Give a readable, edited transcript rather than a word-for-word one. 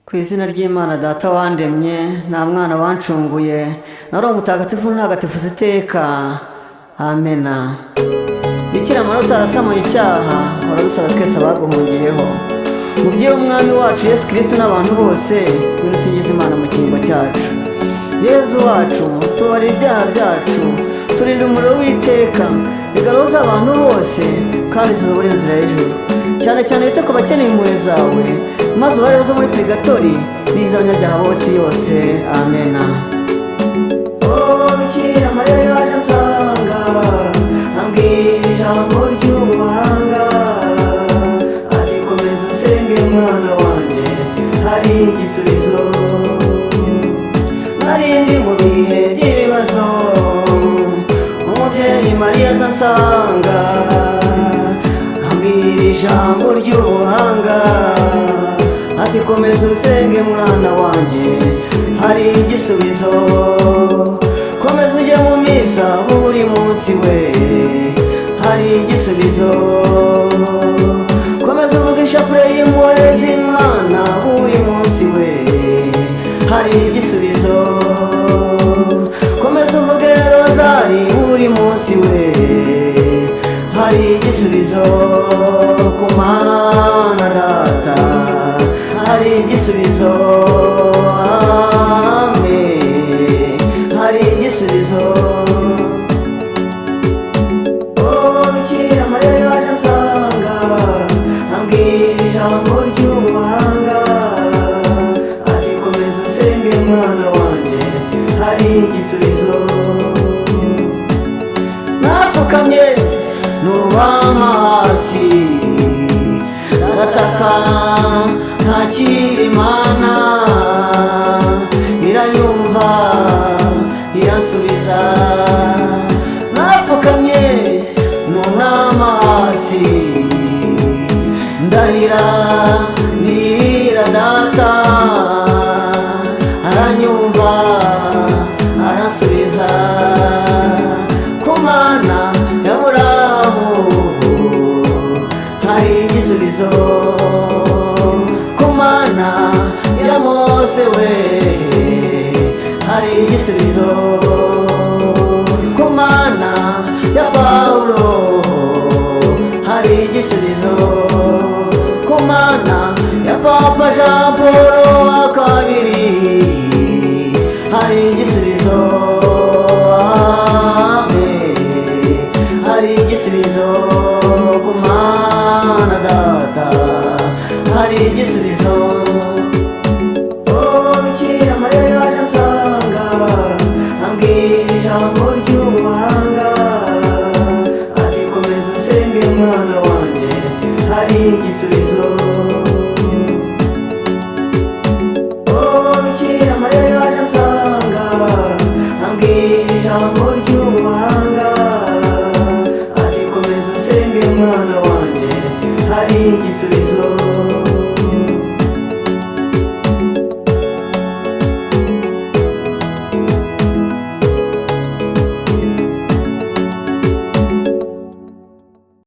Ku izina ry'Imana Data wandemye, nta mwana wancunguye, na Roho Mutagatifu ntagatifuza iteka. Amena. Bikira Mariya utarasamuye icyaha, uradusaba twese abaguhungiyeho. Mubyeyi w'Umwami wacu Yesu Kristo n'abantu bose, ngwino usingize Imana mu cyimbo cyacu. Yezu wacu, tubarira ibyaha byacu, turinde umuriro w'iteka, igaruza abantu bose, kandi zizobore inzira y'ijuru. Cyane cyane wite ku bakeneye impuhwe zawe, maze ubarebe zo muri purigatori n'iz'abanyabyaha bose yose. Amena. Bikira Mariya yaje ansanga, ambwira ijambo ry'ubuhanga, ati komeza usenge mwana wanjye, hari igisubizo. Narindi mu bihe by'ibibazo, umubyeyi Mariya aza ansanga, ambwira ijambo ry'ubuhanga, ati komeza usenge mwana wanjye, hari igisubizo. Komeza ujye mu misa buri munsi we, hari igisubizo. Komeza uvuge ishapule y'impuhwe z'Imana buri munsi we, hari igisubizo. Komeza uvuge rozari buri munsi we, hari igisubizo. Ku Mana Data hari igisubizo. Amen, hari igisubizo. Bikira Mariya yaje ansanga, ambwira ijambo ry'ubuhanga, ati komeza usenge mwana wanjye, hari igisubizo. Napfukamye nubama hasi, ndataka ntakira Imana, iranyumva iransubiza. Napfukamye nunama hasi, ndarira ndirira Data, aranyumva aransubiza. Ku Mana ya Aburahamu hari igisubizo. Ku Mana ya Mose we, hari igisubizo. Ku Mana ya Pawulo hari igisubizo. Ku Mana ya Papa Jean Paul wa kabiri hari igisubizo. Amen, hari igisubizo. Ku Mana Data hari igisubizo. Bikira Mariya yaje ansanga, ambwira ijambo ry'ubuhanga, ati komeza usenge mwana wanjye, hari igisubizo.